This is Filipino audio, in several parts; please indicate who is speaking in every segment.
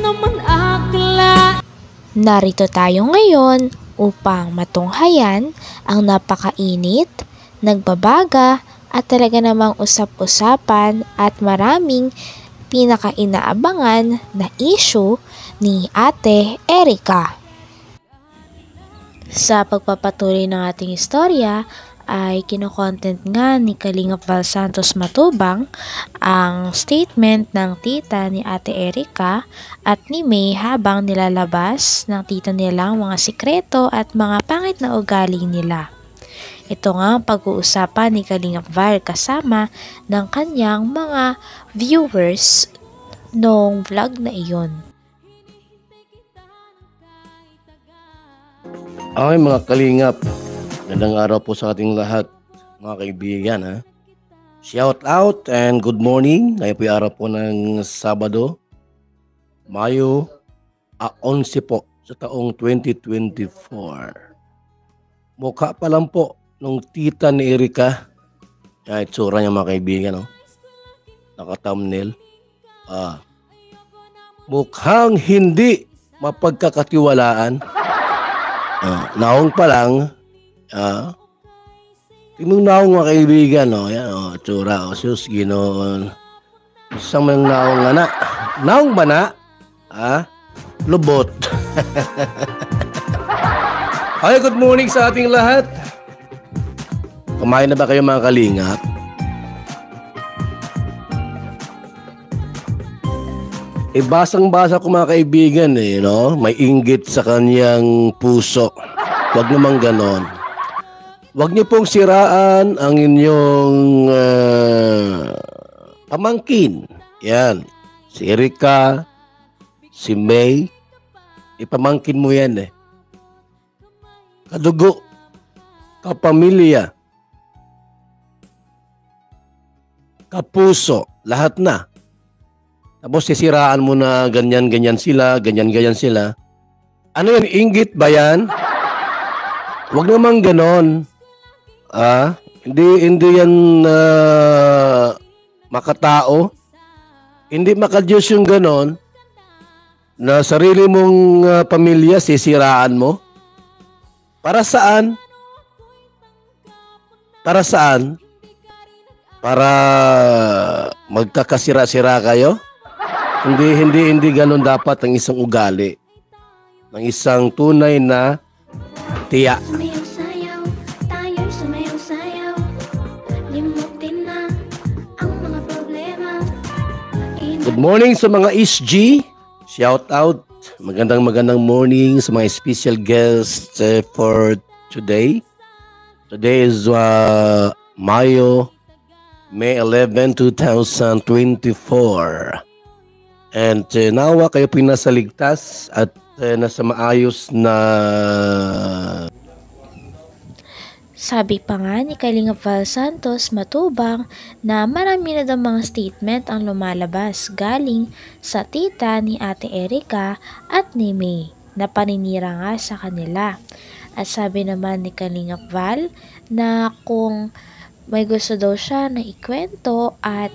Speaker 1: naman akla.
Speaker 2: Narito tayo ngayon upang matunghayan ang napakainit, nagbabaga at talaga namang usap-usapan at maraming pinaka-inaabangan na issue ni Ate Erica. Sa pagpapatuloy ng ating istorya ay kino-content nga ni Kalingap Val Santos Matubang ang statement ng tita ni Ate Erica at ni May habang nilalabas ng tita nilang mga sikreto at mga pangit na ugali nila. Ito nga ang pag-uusapan ni Kalingap Val kasama ng kanyang mga viewers noong vlog na iyon.
Speaker 3: Okay mga kalingap, magandang araw po sa ating lahat mga kaibigan ha. Shout out and good morning. Ngayon po yung araw po ng Sabado, Mayo 11 po sa taong 2024. Mukha pa lang po nung tita ni Erica. Yan itsura niya mga kaibigan, no? Naka-thumbnail. Mukhang hindi mapagkakatiwalaan. Naong pa lang, tingnan naong mga kaibigan, no? Yan, tsura, sus, ginoon. Isang mga naong nga na. Naong ba na? Lubot. Hi, good morning sa ating lahat. Kumain na ba kayo mga kalingap? Basang-basa ko mga kaibigan no? May inggit sa kanyang puso. Huwag naman ganon. Huwag niyo pong siraan ang inyong pamangkin. Yan. Si Erica, si May. Ipamangkin mo yan Kadugo, kapamilya, kapuso, lahat na. Tapos sisiraan mo na ganyan-ganyan sila, ganyan-ganyan sila. Ano yan? Inggit ba yan? Huwag naman ganon. Hindi yan makatao. Hindi makadiyos yung ganon na sarili mong pamilya sisiraan mo. Para saan? Para saan? Para magkakasira-sira kayo? Hindi ganun dapat ang isang ugali ng isang tunay na tiya.
Speaker 1: Sumayaw-sayaw, tayo'y sumayaw-sayaw. Limutin na ang mga problema.
Speaker 3: Good morning sa mga SG. Shout out. Magandang morning sa mga special guests for today. Today is May 11, 2024. And nawa kayo pinasaligtas at nasa maayos na...
Speaker 2: Sabi pa nga ni Kalingap Val Santos Matubang na marami na daw mga statement ang lumalabas galing sa tita ni Ate Erica at ni May na paninira nga sa kanila. At sabi naman ni Kalingap Val na kung may gusto daw siya na ikwento at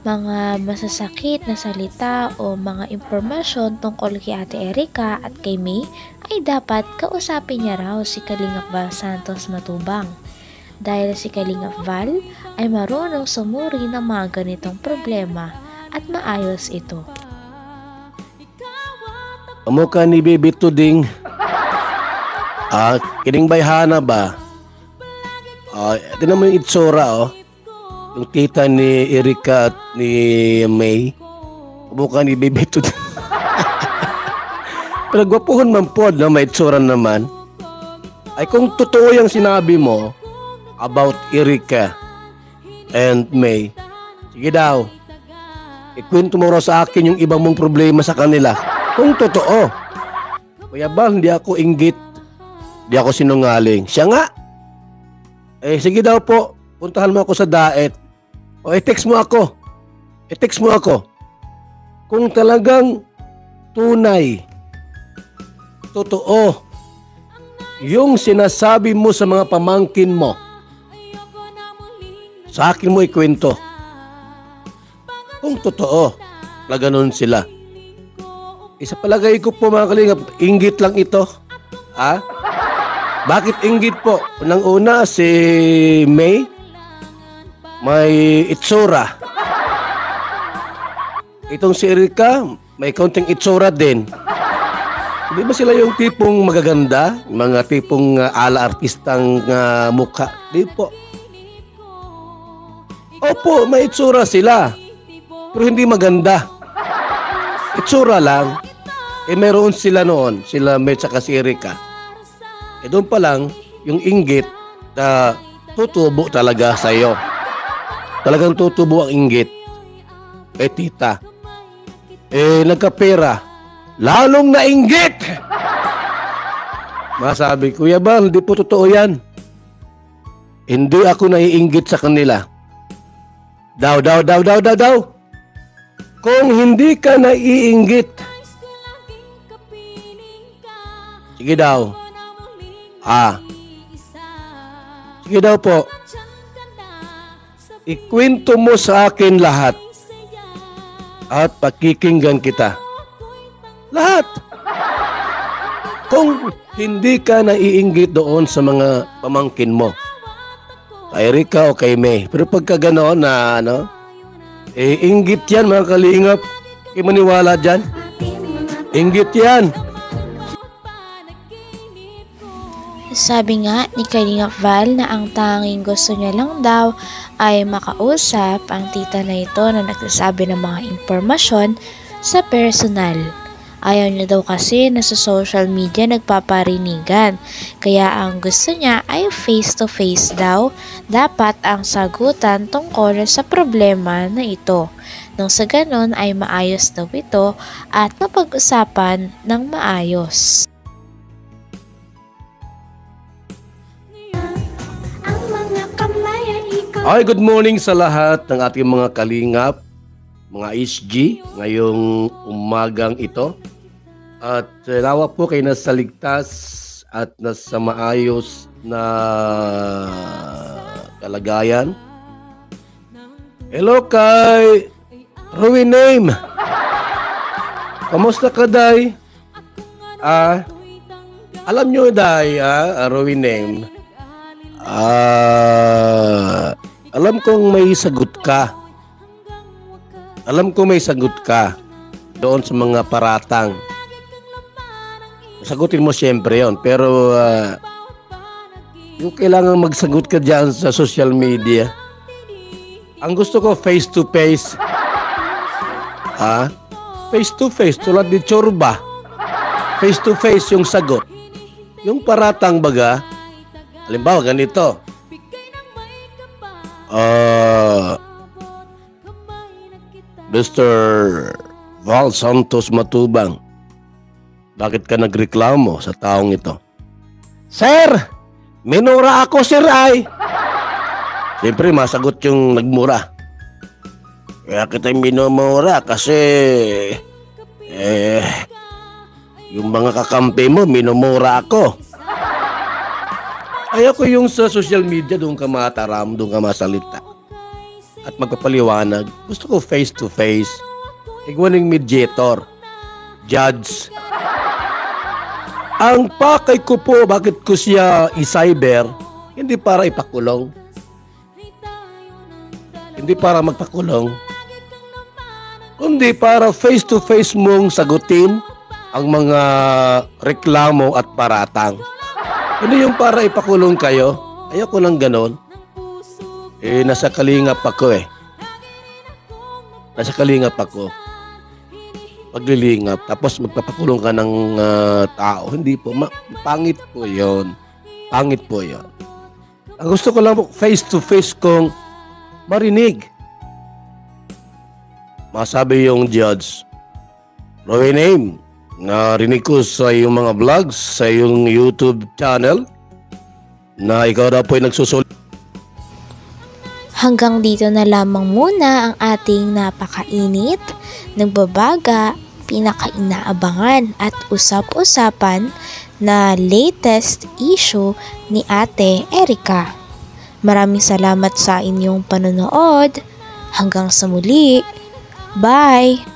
Speaker 2: mga masasakit na salita o mga impormasyon tungkol kay Ate Erica at kay May ay dapat kausapin niya raw si Kalingap Val Santos Matubang. Dahil si Kalingap Val ay marunong sumuri ng mga ganitong problema at maayos ito.
Speaker 3: Mukha ni Baby Tuding. Kining bayhana ba? Ito naman yung itsura yung tita ni Erica at ni May. Mukha ni Baby Tuding. Pero gwapuhon man po na may itsura naman. Ay kung totoo yung sinabi mo about Erica and May, sige daw, ikwento mo raw sa akin yung ibang mong problema sa kanila. Kung totoo. Kuya Bal, hindi ako inggit. Hindi ako sinungaling. Siya nga. Sige daw po. Puntahan mo ako sa daet. I-text mo ako. I-text mo ako. Kung talagang tunay, totoo, yung sinasabi mo sa mga pamangkin mo, sa akin mo ikwento. Kung totoo, na ganun sila. Isa palagay ko po mga kalingap, inggit lang ito. Ha? Bakit inggit po? Unang-una si May may itsura. Itong si Erika may kaunting itsura din. Di ba sila yung tipong magaganda? Mga tipong ala artistang mukha? Di po. Opo, may itsura sila. Pero hindi maganda. Itsura lang. Meron sila noon. Sila May tsaka si Erika. Doon pa lang, yung inggit na tutubo talaga sa'yo. Talagang tutubo ang inggit. Tita. Nagkapera. Lalong nainggit! Masabi, Kuya Bal, hindi po totoo yan. Hindi ako naiinggit sa kanila. Daw. Kung hindi ka naiinggit, sige daw. Sige daw po. Ikwento mo sa akin lahat. At pakikinggan kita. Lahat. Kung hindi ka naiinggit doon sa mga pamangkin mo, kay Erika o kay May. Pero pagka gano'n na inggit yan mga kalingap. Kaya maniwala dyan. Inggit yan.
Speaker 2: Sabi nga ni Kalingap Val na ang tanging gusto niya lang daw ay makausap ang tita na ito na nagsasabi ng mga impormasyon sa personal. Ayaw niya daw kasi na sa social media nagpaparinigan. Kaya ang gusto niya ay face to face daw. Dapat ang sagutan tungkol sa problema na ito. Nang sa ganon ay maayos daw ito at mapag-usapan ng maayos.
Speaker 3: Ay, good morning sa lahat ng ating mga kalingap, mga SG, ngayong umagang ito. At nawa po kayo nasa ligtas at nasa maayos na kalagayan. Hello kay Ruin Name. Kamusta ka, Day? Alam nyo, Day, Ruin Name. Alam kong may sagot ka. Alam ko may sagot ka doon sa mga paratang. Sagutin mo siyempre yon. Pero yung kailangan magsagot ka dyan sa social media. Ang gusto ko face to face. Face to face tulad ni Chorba. Face to face yung sagot. Yung paratang baga. Halimbawa ganito. Mr. Val Santos Matubang, bakit ka nagreklamo sa taong ito? Sir, minura ako, sir, ay. Siyempre, masagot yung nagmura. Kaya kita minumura kasi yung mga kakampi mo, minumura ako. Ayoko yung sa social media, doon ka mataram, doon ka masalita. At magpapaliwanag. Gusto ko face to face. Iguaning mediator. Judge. Ang pakay ko po, bakit ko siya i-cyber, hindi para ipakulong. Hindi para magpakulong. Kundi para face to face mong sagutin ang mga reklamo at paratang. Hindi yung para ipakulong kayo. Ayoko nang ganon. Nasa kalingap ako Nasa kalingap ako. Paglilingap. Tapos magpapakulong ka ng tao. Hindi po. Pangit po yon. Pangit po yon. Ang gusto ko lang po, face to face kong marinig. Masabi yung judge, Roy Name, narinig ko sa iyong mga vlogs, sa iyong YouTube channel, na ikaw daw po ay nagsusulit.
Speaker 2: Hanggang dito na lamang muna ang ating napakainit, nagbabaga, pinakainaabangan at usap-usapan na latest issue ni Ate Erika. Maraming salamat sa inyong panonood. Hanggang sa muli. Bye!